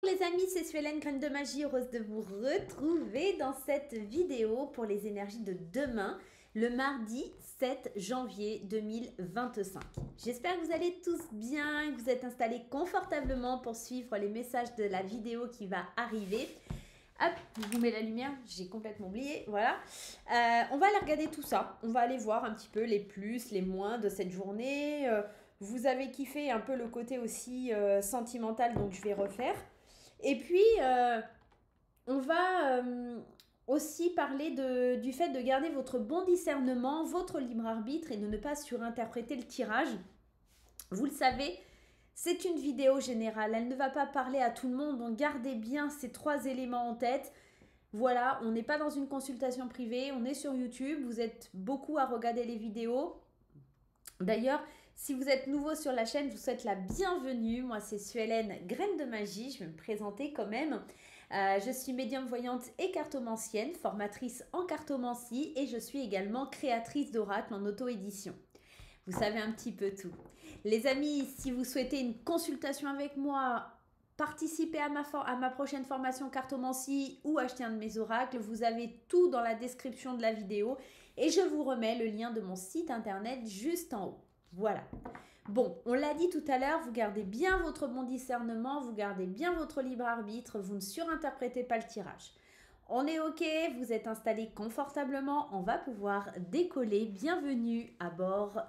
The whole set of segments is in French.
Les amis, c'est Suelen, Graine de Magie, heureuse de vous retrouver dans cette vidéo pour les énergies de demain, le mardi 7 janvier 2025. J'espère que vous allez tous bien, que vous êtes installés confortablement pour suivre les messages de la vidéo qui va arriver. Hop, je vous mets la lumière, j'ai complètement oublié, voilà. On va aller regarder tout ça, on va aller voir un petit peu les plus, les moins de cette journée. Vous avez kiffé un peu le côté aussi sentimental, donc je vais refaire. Et puis, on va aussi parler du fait de garder votre bon discernement, votre libre arbitre et de ne pas surinterpréter le tirage. Vous le savez, c'est une vidéo générale, elle ne va pas parler à tout le monde, donc gardez bien ces 3 éléments en tête. Voilà, on n'est pas dans une consultation privée, on est sur YouTube, vous êtes beaucoup à regarder les vidéos. D'ailleurs, si vous êtes nouveau sur la chaîne, je vous souhaite la bienvenue. Moi, c'est Suelen, Graine de Magie. Je vais me présenter quand même. Je suis médium voyante et cartomancienne, formatrice en cartomancie et je suis également créatrice d'oracles en auto-édition. Vous savez un petit peu tout. Les amis, si vous souhaitez une consultation avec moi, participer à ma prochaine formation cartomancie ou acheter un de mes oracles, vous avez tout dans la description de la vidéo et je vous remets le lien de mon site internet juste en haut. Voilà. Bon, on l'a dit tout à l'heure, vous gardez bien votre bon discernement, vous gardez bien votre libre arbitre, vous ne surinterprétez pas le tirage. On est OK, vous êtes installés confortablement, on va pouvoir décoller. Bienvenue à bord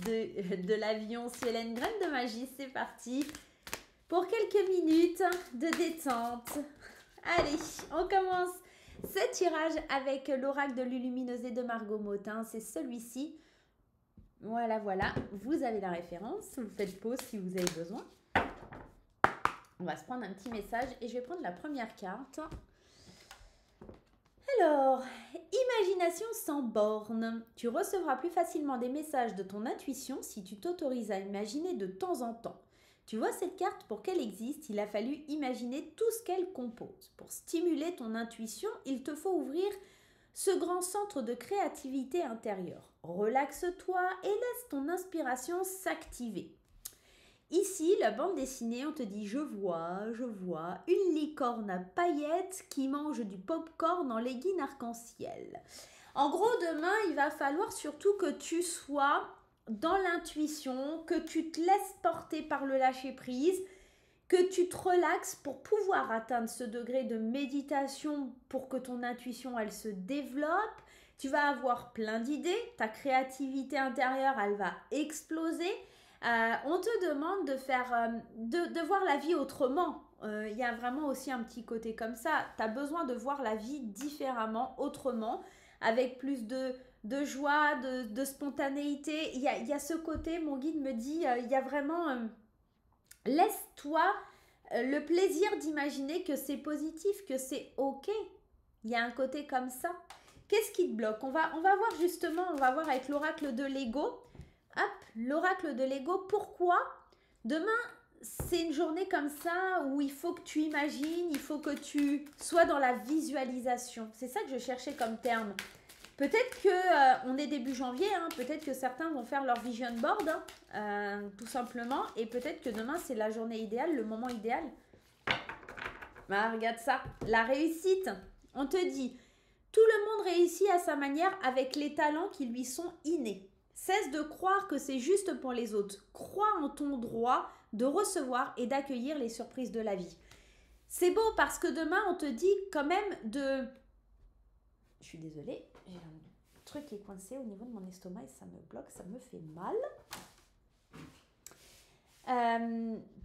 de l'avion Suelen, Graine de Magie, c'est parti pour quelques minutes de détente. Allez, on commence ce tirage avec l'oracle de l'Illumineuse de Margot Motin, c'est celui-ci. Voilà, voilà, vous avez la référence, vous faites pause si vous avez besoin. On va se prendre un petit message et je vais prendre la première carte. Alors, imagination sans borne. Tu recevras plus facilement des messages de ton intuition si tu t'autorises à imaginer de temps en temps. Tu vois cette carte, pour qu'elle existe, il a fallu imaginer tout ce qu'elle compose. Pour stimuler ton intuition, il te faut ouvrir ce grand centre de créativité intérieure. Relaxe-toi et laisse ton inspiration s'activer. Ici, la bande dessinée, on te dit je vois une licorne à paillettes qui mange du pop-corn en leggings arc-en-ciel. En gros, demain, il va falloir surtout que tu sois dans l'intuition, que tu te laisses porter par le lâcher-prise, que tu te relaxes pour pouvoir atteindre ce degré de méditation pour que ton intuition, elle se développe. Tu vas avoir plein d'idées, ta créativité intérieure, elle va exploser. On te demande de faire, de voir la vie autrement. Il y a vraiment aussi un petit côté comme ça. Tu as besoin de voir la vie différemment, autrement, avec plus de joie, de spontanéité. Il y a ce côté, mon guide me dit, il y a vraiment... laisse-toi le plaisir d'imaginer que c'est positif, que c'est OK. Il y a un côté comme ça. Qu'est-ce qui te bloque? On va voir justement, on va voir avec l'oracle de l'ego. Hop, l'oracle de l'ego. Pourquoi demain, c'est une journée comme ça où il faut que tu imagines, il faut que tu sois dans la visualisation. C'est ça que je cherchais comme terme. Peut-être que on est début janvier, hein, peut-être que certains vont faire leur vision board, tout simplement. Et peut-être que demain, c'est la journée idéale, le moment idéal. Ah, regarde ça, la réussite. On te dit, tout le monde réussit à sa manière avec les talents qui lui sont innés. Cesse de croire que c'est juste pour les autres. Crois en ton droit de recevoir et d'accueillir les surprises de la vie. C'est beau parce que demain, on te dit quand même de... Je suis désolée, j'ai un truc qui est coincé au niveau de mon estomac et ça me bloque, ça me fait mal.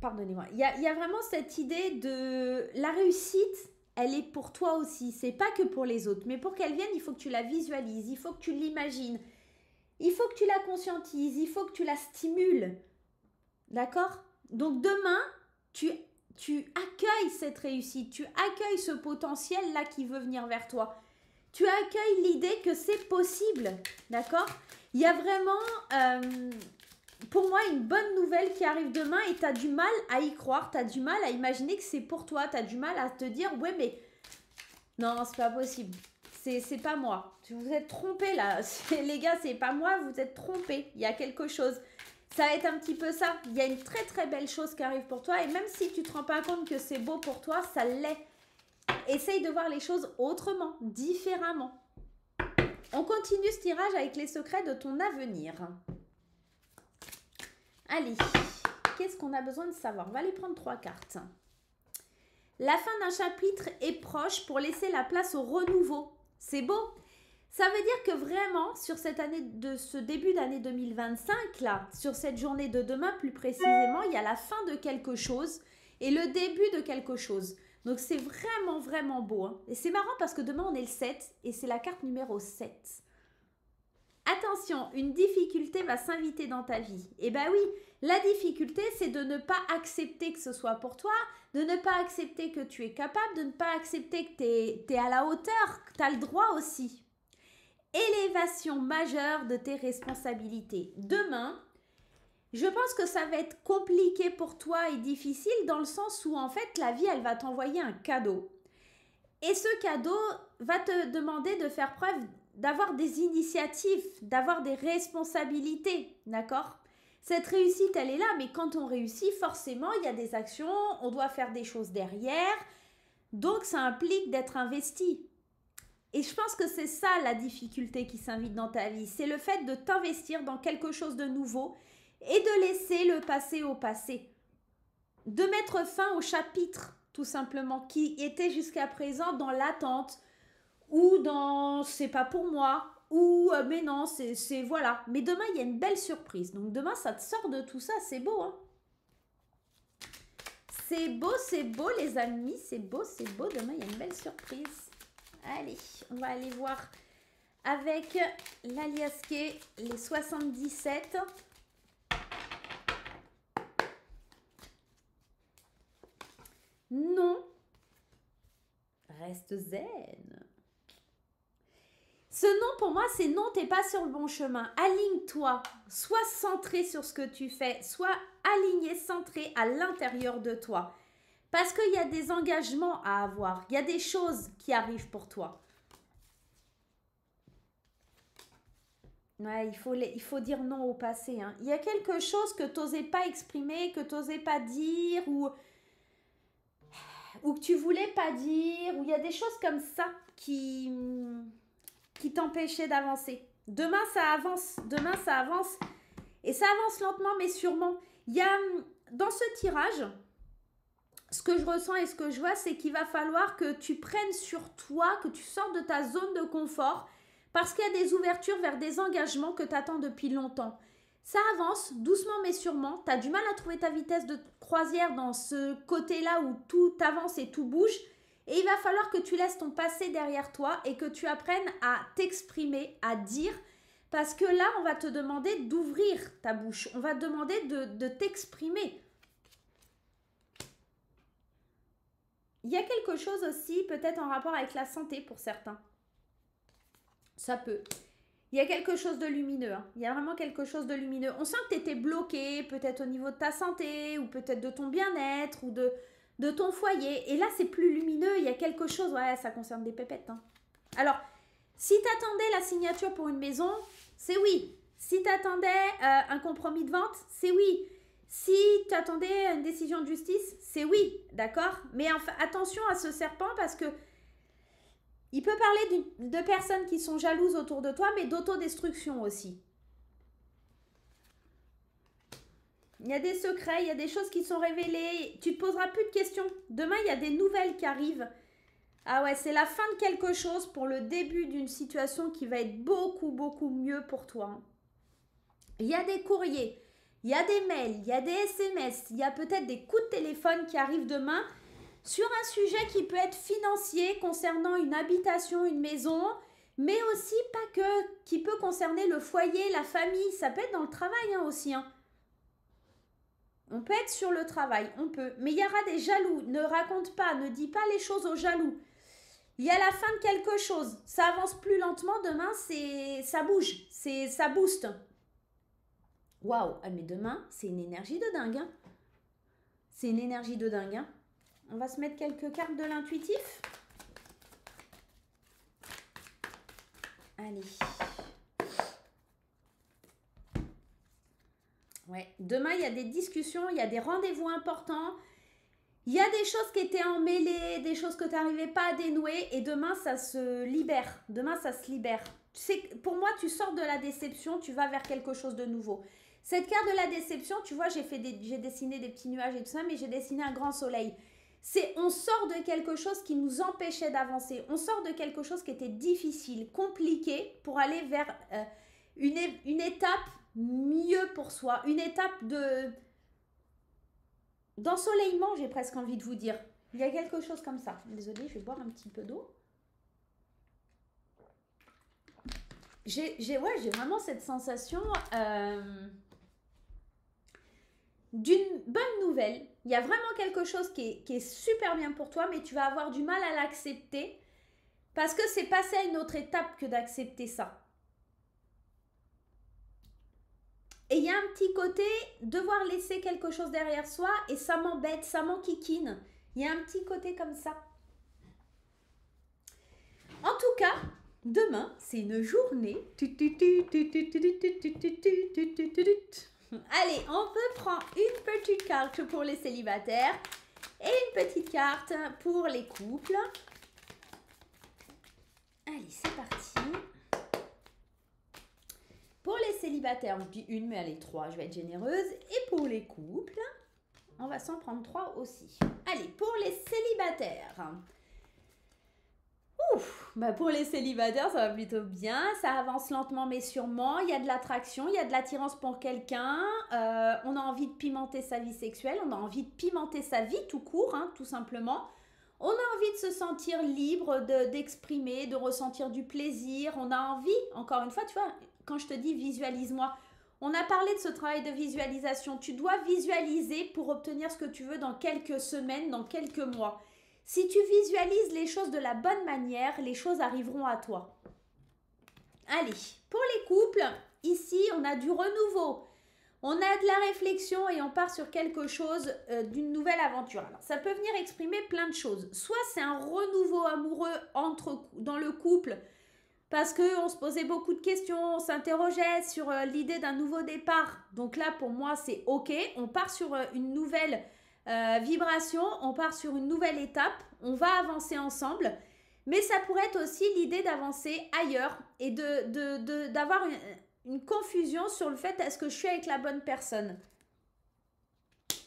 Pardonnez-moi. Il y a vraiment cette idée de la réussite, elle est pour toi aussi. C'est pas que pour les autres, mais pour qu'elle vienne, il faut que tu la visualises, il faut que tu l'imagines, il faut que tu la conscientises, il faut que tu la stimules. D'accord? Donc demain, tu accueilles cette réussite, tu accueilles ce potentiel-là qui veut venir vers toi. Tu accueilles l'idée que c'est possible, d'accord? Il y a vraiment, pour moi, une bonne nouvelle qui arrive demain et tu as du mal à y croire, tu as du mal à imaginer que c'est pour toi, tu as du mal à te dire, ouais, mais non, c'est pas possible, c'est pas moi. Vous êtes trompés là, les gars, c'est pas moi, vous êtes trompés, il y a quelque chose. Ça va être un petit peu ça. Il y a une très très belle chose qui arrive pour toi. Et même si tu ne te rends pas compte que c'est beau pour toi, ça l'est. Essaye de voir les choses autrement, différemment. On continue ce tirage avec les secrets de ton avenir. Allez, qu'est-ce qu'on a besoin de savoir? On va aller prendre 3 cartes. La fin d'un chapitre est proche pour laisser la place au renouveau. C'est beau. Ça veut dire que vraiment, sur cette année ce début d'année 2025, là, sur cette journée de demain plus précisément, il y a la fin de quelque chose et le début de quelque chose. Donc c'est vraiment, vraiment beau. Hein. Et c'est marrant parce que demain, on est le 7 et c'est la carte numéro 7. Attention, une difficulté va s'inviter dans ta vie. Eh bien oui, la difficulté, c'est de ne pas accepter que ce soit pour toi, de ne pas accepter que tu es capable, de ne pas accepter que tu es à la hauteur, que tu as le droit aussi. Élévation majeure de tes responsabilités. Demain, je pense que ça va être compliqué pour toi et difficile dans le sens où en fait la vie elle va t'envoyer un cadeau. Et ce cadeau va te demander de faire preuve d'avoir des initiatives, d'avoir des responsabilités, d'accord? Cette réussite elle est là, mais quand on réussit forcément il y a des actions, on doit faire des choses derrière, donc ça implique d'être investi. Et je pense que c'est ça la difficulté qui s'invite dans ta vie. C'est le fait de t'investir dans quelque chose de nouveau et de laisser le passé au passé. De mettre fin au chapitre, tout simplement, qui était jusqu'à présent dans l'attente ou dans c'est pas pour moi ou mais non, c'est voilà. Mais demain, il y a une belle surprise. Donc demain, ça te sort de tout ça. C'est beau, hein? C'est beau, les amis. C'est beau. Demain, il y a une belle surprise. Allez, on va aller voir avec l'aliasqué, les 77. Non. Reste zen. Ce non, pour moi, c'est non, t'es pas sur le bon chemin. Aligne-toi. Sois centré sur ce que tu fais. Sois aligné, centré à l'intérieur de toi. Parce qu'il y a des engagements à avoir. Il y a des choses qui arrivent pour toi. Ouais, il faut dire non au passé. Hein. Il y a quelque chose que tu n'osais pas exprimer, que tu n'osais pas dire, ou que tu voulais pas dire, ou il y a des choses comme ça qui t'empêchaient d'avancer. Demain, ça avance. Et ça avance lentement, mais sûrement. Il y a, dans ce tirage, ce que je ressens et ce que je vois, c'est qu'il va falloir que tu prennes sur toi, que tu sortes de ta zone de confort, parce qu'il y a des ouvertures vers des engagements que tu attends depuis longtemps. Ça avance, doucement mais sûrement. Tu as du mal à trouver ta vitesse de croisière dans ce côté-là où tout avance et tout bouge. Et il va falloir que tu laisses ton passé derrière toi et que tu apprennes à t'exprimer, à dire. Parce que là, on va te demander d'ouvrir ta bouche. On va te demander de t'exprimer. Il y a quelque chose aussi, peut-être en rapport avec la santé pour certains. Ça peut. Il y a quelque chose de lumineux. Hein. Il y a vraiment quelque chose de lumineux. On sent que tu étais bloqué, peut-être au niveau de ta santé, ou peut-être de ton bien-être, ou de ton foyer. Et là, c'est plus lumineux. Il y a quelque chose. Ouais, ça concerne des pépettes. Hein. Alors, si tu attendais la signature pour une maison, c'est oui. Si tu attendais un compromis de vente, c'est oui. Si tu attendais une décision de justice, c'est oui. D'accord? Mais enfin, attention à ce serpent parce que il peut parler de personnes qui sont jalouses autour de toi, mais d'autodestruction aussi. Il y a des secrets, il y a des choses qui sont révélées. Tu ne te poseras plus de questions. Demain, il y a des nouvelles qui arrivent. Ah ouais, c'est la fin de quelque chose pour le début d'une situation qui va être beaucoup, beaucoup mieux pour toi. Il y a des courriers, il y a des mails, il y a des SMS, il y a peut-être des coups de téléphone qui arrivent demain. Sur un sujet qui peut être financier concernant une habitation, une maison, mais aussi pas que, qui peut concerner le foyer, la famille, ça peut être dans le travail hein, aussi. Hein. On peut être sur le travail, on peut, mais il y aura des jaloux, ne raconte pas, ne dis pas les choses aux jaloux. Il y a la fin de quelque chose, ça avance plus lentement, demain ça bouge, ça booste. Waouh, mais demain c'est une énergie de dingue. Hein. C'est une énergie de dingue. Hein. On va se mettre quelques cartes de l'intuitif. Allez. Ouais. Demain, il y a des discussions, il y a des rendez-vous importants. Il y a des choses qui étaient emmêlées, des choses que tu n'arrivais pas à dénouer. Et demain, ça se libère. Demain, ça se libère. Tu sais, pour moi, tu sors de la déception, tu vas vers quelque chose de nouveau. Cette carte de la déception, tu vois, j'ai dessiné des petits nuages et tout ça, mais j'ai dessiné un grand soleil. On sort de quelque chose qui nous empêchait d'avancer. On sort de quelque chose qui était difficile, compliqué, pour aller vers une étape mieux pour soi. Une étape d'ensoleillement, j'ai presque envie de vous dire. Il y a quelque chose comme ça. Désolée, je vais boire un petit peu d'eau. J'ai vraiment cette sensation d'une bonne nouvelle. Il y a vraiment quelque chose qui est super bien pour toi, mais tu vas avoir du mal à l'accepter parce que c'est passer à une autre étape que d'accepter ça. Et il y a un petit côté devoir laisser quelque chose derrière soi et ça m'embête, ça m'enquiquine. Il y a un petit côté comme ça. En tout cas, demain, c'est une journée. Allez, on peut prendre une petite carte pour les célibataires et une petite carte pour les couples. Allez, c'est parti. Pour les célibataires, je dis une, mais allez, 3, je vais être généreuse. Et pour les couples, on va s'en prendre 3 aussi. Allez, pour les célibataires. Pour les célibataires, ça va plutôt bien. Ça avance lentement mais sûrement. Il y a de l'attraction, il y a de l'attirance pour quelqu'un. On a envie de pimenter sa vie sexuelle. On a envie de pimenter sa vie tout court, hein, tout simplement. On a envie de se sentir libre, d'exprimer, de ressentir du plaisir. On a envie, encore une fois, tu vois, quand je te dis visualise-moi, on a parlé de ce travail de visualisation. Tu dois visualiser pour obtenir ce que tu veux dans quelques semaines, dans quelques mois. Si tu visualises les choses de la bonne manière, les choses arriveront à toi. Allez, pour les couples, ici, on a du renouveau. On a de la réflexion et on part sur quelque chose d'une nouvelle aventure. Alors, ça peut venir exprimer plein de choses. Soit c'est un renouveau amoureux dans le couple parce qu'on se posait beaucoup de questions, on s'interrogeait sur l'idée d'un nouveau départ. Donc là, pour moi, c'est OK. On part sur une nouvelle vibration, on part sur une nouvelle étape, on va avancer ensemble, mais ça pourrait être aussi l'idée d'avancer ailleurs et d'avoir une confusion sur le fait est-ce que je suis avec la bonne personne,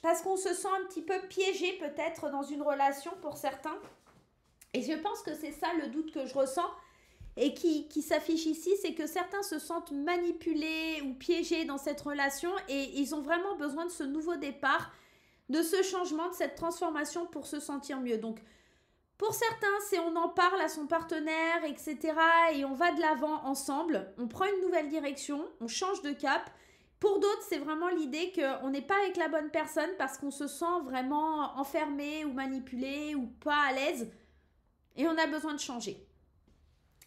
parce qu'on se sent un petit peu piégé peut-être dans une relation pour certains, et je pense que c'est ça le doute que je ressens et qui s'affiche ici, c'est que certains se sentent manipulés ou piégés dans cette relation et ils ont vraiment besoin de ce nouveau départ, de ce changement, de cette transformation pour se sentir mieux. Donc, pour certains, c'est on en parle à son partenaire, etc. et on va de l'avant ensemble, on prend une nouvelle direction, on change de cap. Pour d'autres, c'est vraiment l'idée qu'on n'est pas avec la bonne personne parce qu'on se sent vraiment enfermé ou manipulé ou pas à l'aise et on a besoin de changer.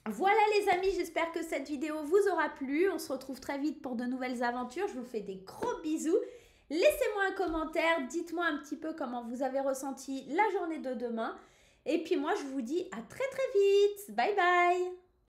Voilà les amis, j'espère que cette vidéo vous aura plu. On se retrouve très vite pour de nouvelles aventures. Je vous fais des gros bisous. Laissez-moi un commentaire, dites-moi un petit peu comment vous avez ressenti la journée de demain. Et puis moi, je vous dis à très très vite. Bye bye.